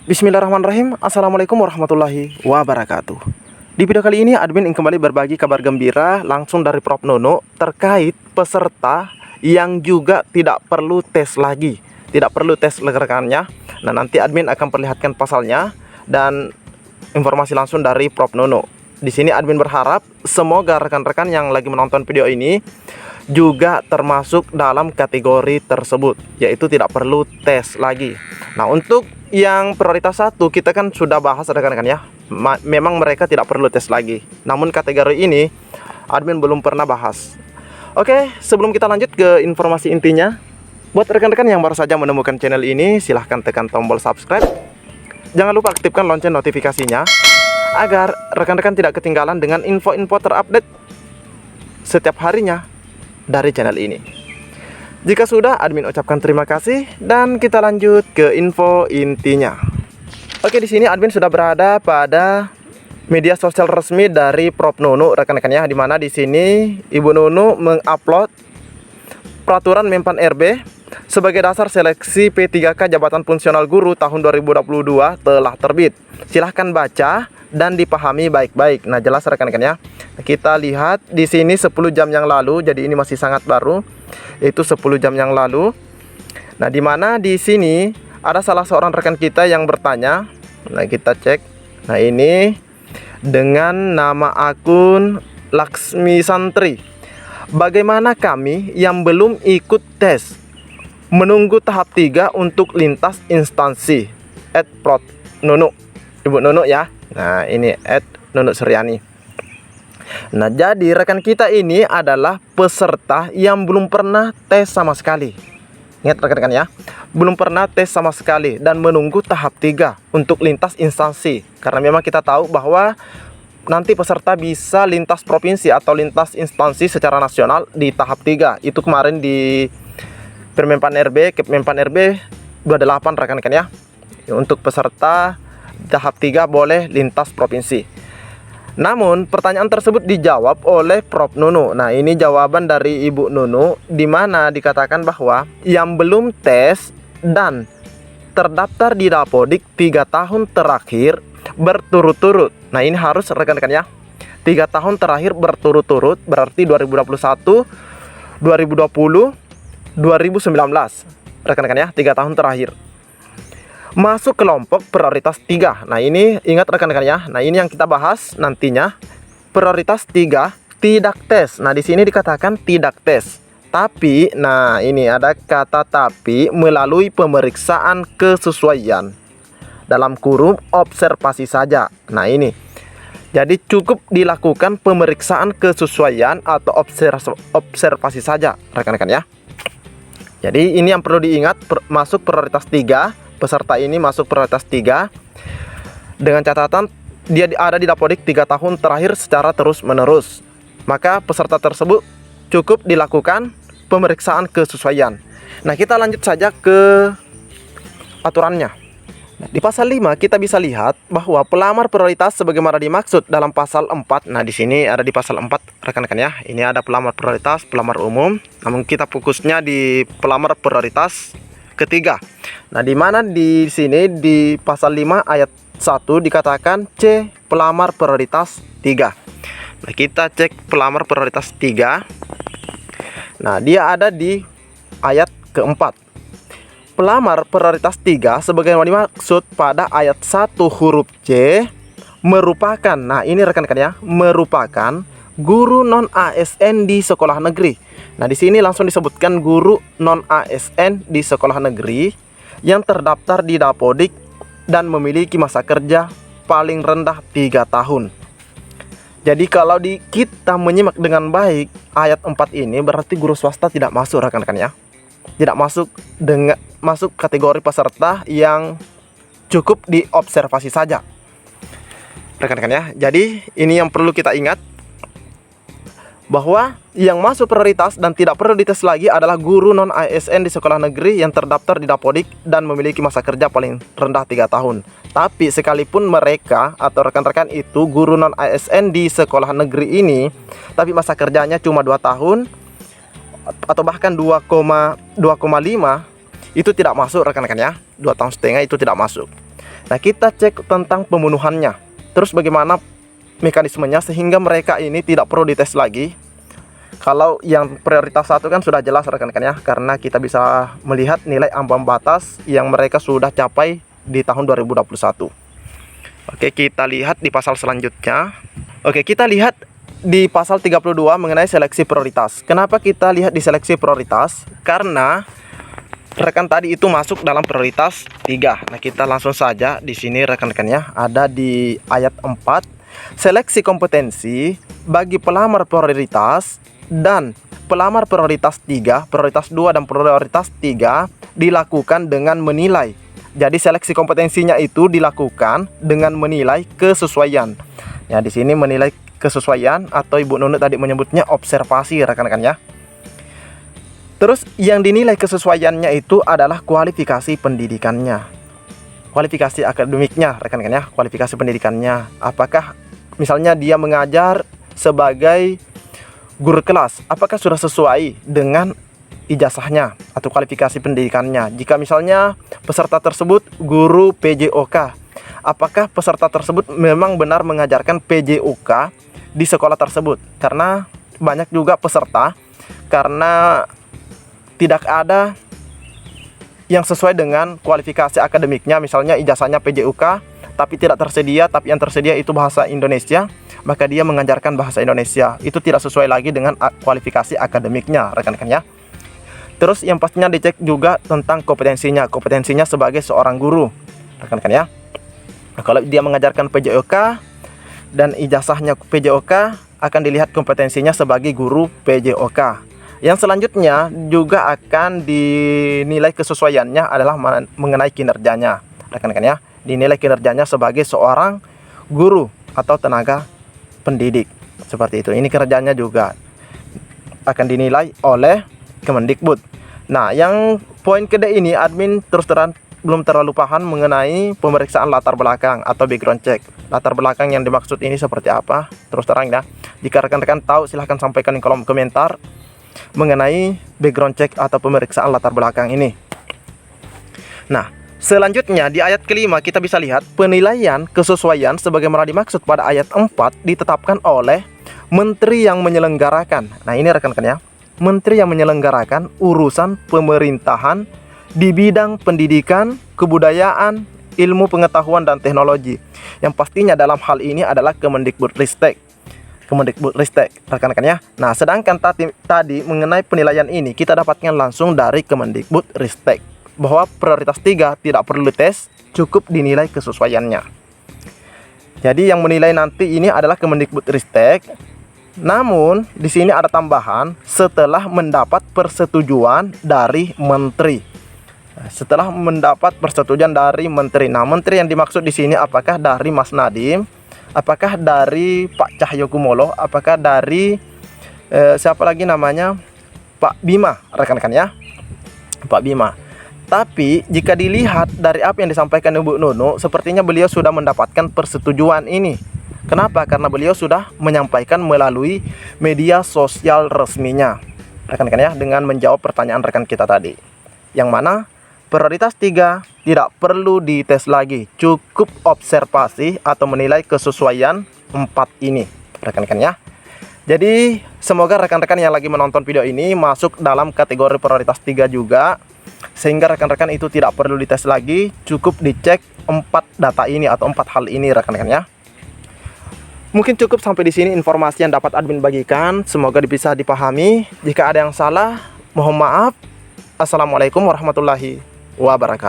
Bismillahirrahmanirrahim. Assalamualaikum warahmatullahi wabarakatuh. Di video kali ini admin ingin kembali berbagi kabar gembira langsung dari Prof Nono terkait peserta yang juga tidak perlu tes lagi, tidak perlu tes rekannya. Nah, nanti admin akan perlihatkan pasalnya dan informasi langsung dari Prof Nono. Di sini admin berharap semoga rekan-rekan yang lagi menonton video ini juga termasuk dalam kategori tersebut, yaitu tidak perlu tes lagi. Nah, untuk yang prioritas 1 kita kan sudah bahas rekan-rekan ya. Memang mereka tidak perlu tes lagi. Namun kategori ini admin belum pernah bahas. Oke, sebelum kita lanjut ke informasi intinya, buat rekan-rekan yang baru saja menemukan channel ini, silahkan tekan tombol subscribe. Jangan lupa aktifkan lonceng notifikasinya agar rekan-rekan tidak ketinggalan dengan info-info terupdate setiap harinya dari channel ini. Jika sudah, admin ucapkan terima kasih dan kita lanjut ke info intinya. Oke, di sini admin sudah berada pada media sosial resmi dari Prof Nono rekan-rekan ya, di mana di sini Ibu Nono mengupload peraturan Menpan RB sebagai dasar seleksi P3K Jabatan Fungsional Guru tahun 2022 telah terbit. Silahkan baca dan dipahami baik-baik. Nah, jelas rekan-rekan ya. Kita lihat di sini 10 jam yang lalu, jadi ini masih sangat baru, yaitu 10 jam yang lalu. Nah, di mana di sini ada salah seorang rekan kita yang bertanya. Nah, kita cek. Nah, ini dengan nama akun Laksmi Santri. Bagaimana kami yang belum ikut tes menunggu tahap 3 untuk lintas instansi? @Prof Nono, Ibu Nono ya. Nah, ini @Nono Suryani. Nah, jadi rekan kita ini adalah peserta yang belum pernah tes sama sekali. Ingat rekan-rekan ya, belum pernah tes sama sekali dan menunggu tahap 3 untuk lintas instansi. Karena memang kita tahu bahwa nanti peserta bisa lintas provinsi atau lintas instansi secara nasional di tahap 3. Itu kemarin di Permenpan RB, Kepmenpan RB 28 rekan-rekan ya. Untuk peserta tahap 3 boleh lintas provinsi. Namun pertanyaan tersebut dijawab oleh Prof Nono. Nah, ini jawaban dari Ibu Nono, di mana dikatakan bahwa yang belum tes dan terdaftar di Dapodik 3 tahun terakhir berturut-turut. Nah, ini harus rekan-rekan ya, 3 tahun terakhir berturut-turut, berarti 2021, 2020, 2019 rekan-rekan ya, 3 tahun terakhir masuk kelompok prioritas 3. Nah, ini ingat rekan-rekan ya. Nah, ini yang kita bahas nantinya. Prioritas 3 tidak tes. Nah, di sini dikatakan tidak tes. Tapi, nah ini ada kata tapi melalui pemeriksaan kesesuaian. Dalam kurung observasi saja. Nah, ini. Jadi cukup dilakukan pemeriksaan kesesuaian atau observasi saja, rekan-rekan ya. Jadi ini yang perlu diingat, masuk prioritas 3. Peserta ini masuk prioritas 3 dengan catatan dia ada di Dapodik 3 tahun terakhir secara terus-menerus. Maka peserta tersebut cukup dilakukan pemeriksaan kesesuaian. Nah, kita lanjut saja ke aturannya. Nah, di pasal 5 kita bisa lihat bahwa pelamar prioritas sebagaimana dimaksud dalam pasal 4. Nah, di sini ada di pasal 4 rekan-rekan ya. Ini ada pelamar prioritas, pelamar umum. Namun kita fokusnya di pelamar prioritas ketiga. Nah, di mana di sini di pasal 5 ayat 1 dikatakan C pelamar prioritas 3. Nah, kita cek pelamar prioritas 3. Nah, dia ada di ayat keempat. Pelamar prioritas 3 sebagaimana dimaksud pada ayat 1 huruf C merupakan, nah ini rekan-rekan ya, merupakan guru non ASN di sekolah negeri. Nah, di sini langsung disebutkan guru non ASN di sekolah negeri yang terdaftar di Dapodik dan memiliki masa kerja paling rendah 3 tahun. Jadi kalau kita menyimak dengan baik ayat 4 ini, berarti guru swasta tidak masuk rekan-rekan ya. Tidak masuk kategori peserta yang cukup diobservasi saja, rekan-rekan ya. Jadi ini yang perlu kita ingat, bahwa yang masuk prioritas dan tidak perlu dites lagi adalah guru non ASN di sekolah negeri yang terdaftar di Dapodik dan memiliki masa kerja paling rendah 3 tahun. Tapi sekalipun mereka atau rekan-rekan itu guru non ASN di sekolah negeri ini, tapi masa kerjanya cuma 2 tahun atau bahkan 2,5, itu tidak masuk rekan-rekan ya. 2,5 tahun itu tidak masuk. Nah, kita cek tentang pembunuhannya. Terus bagaimana mekanismenya sehingga mereka ini tidak perlu dites lagi. Kalau yang prioritas 1 kan sudah jelas rekan-rekan ya, karena kita bisa melihat nilai ambang batas yang mereka sudah capai di tahun 2021. Oke, kita lihat di pasal selanjutnya. Oke, kita lihat di pasal 32 mengenai seleksi prioritas. Kenapa kita lihat di seleksi prioritas? Karena rekan tadi itu masuk dalam prioritas 3. Nah, kita langsung saja di sini rekan-rekan ya, ada di ayat 4, seleksi kompetensi bagi pelamar prioritas dan pelamar prioritas 3, prioritas 2 dan prioritas 3 dilakukan dengan menilai. Jadi seleksi kompetensinya itu dilakukan dengan menilai kesesuaian. Ya, di sini menilai kesesuaian atau Ibu Nunuk tadi menyebutnya observasi rekan-rekan ya. Terus yang dinilai kesesuaiannya itu adalah kualifikasi pendidikannya. Kualifikasi akademiknya rekan-rekan ya, kualifikasi pendidikannya. Apakah misalnya dia mengajar sebagai guru kelas, apakah sudah sesuai dengan ijazahnya atau kualifikasi pendidikannya? Jika misalnya peserta tersebut guru PJOK, apakah peserta tersebut memang benar mengajarkan PJOK di sekolah tersebut? Karena banyak juga peserta karena tidak ada yang sesuai dengan kualifikasi akademiknya, misalnya ijazahnya PJOK tapi tidak tersedia, tapi yang tersedia itu bahasa Indonesia, maka dia mengajarkan bahasa Indonesia. Itu tidak sesuai lagi dengan kualifikasi akademiknya rekan-rekan ya. Terus yang pastinya dicek juga tentang kompetensinya sebagai seorang guru rekan-rekan ya. Nah, kalau dia mengajarkan PJOK dan ijazahnya PJOK, akan dilihat kompetensinya sebagai guru PJOK. Yang selanjutnya juga akan dinilai kesesuaiannya adalah mengenai kinerjanya rekan-rekan ya. Dinilai kinerjanya sebagai seorang guru atau tenaga pendidik, seperti itu. Ini kerjanya juga akan dinilai oleh Kemendikbud. Nah, yang poin kedua ini admin terus terang belum terlalu paham mengenai pemeriksaan latar belakang atau background check. Latar belakang yang dimaksud ini seperti apa? Terus terang ya. Jika rekan-rekan tahu silahkan sampaikan di kolom komentar mengenai background check atau pemeriksaan latar belakang ini. Nah, selanjutnya di ayat kelima kita bisa lihat penilaian kesesuaian sebagaimana dimaksud pada ayat 4 ditetapkan oleh menteri yang menyelenggarakan. Nah, ini rekan-rekan ya. Menteri yang menyelenggarakan urusan pemerintahan di bidang pendidikan, kebudayaan, ilmu pengetahuan dan teknologi. Yang pastinya dalam hal ini adalah Kemendikbudristek. Kemendikbudristek rekan-rekan ya. Nah, sedangkan tadi mengenai penilaian ini kita dapatkan langsung dari Kemendikbudristek bahwa prioritas 3 tidak perlu tes, cukup dinilai kesesuaiannya. Jadi yang menilai nanti ini adalah Kemendikbudristek. Namun di sini ada tambahan setelah mendapat persetujuan dari menteri. Setelah mendapat persetujuan dari menteri. Nah, menteri yang dimaksud di sini apakah dari Mas Nadiem, apakah dari Pak Cahyokumolo, apakah dari siapa lagi namanya, Pak Bima rekan-rekan ya, Pak Bima. Tapi jika dilihat dari apa yang disampaikan Ibu Nunuk, sepertinya beliau sudah mendapatkan persetujuan ini. Kenapa? Karena beliau sudah menyampaikan melalui media sosial resminya rekan-rekan ya, dengan menjawab pertanyaan rekan kita tadi, yang mana prioritas 3 tidak perlu dites lagi, cukup observasi atau menilai kesesuaian 4 ini rekan-rekan ya. Jadi semoga rekan-rekan yang lagi menonton video ini masuk dalam kategori prioritas 3 juga, sehingga rekan-rekan itu tidak perlu dites lagi, cukup dicek 4 data ini atau 4 hal ini rekan-rekan ya. Mungkin cukup sampai di sini informasi yang dapat admin bagikan, semoga bisa dipahami. Jika ada yang salah, mohon maaf. Assalamualaikum warahmatullahi wabarakatuh.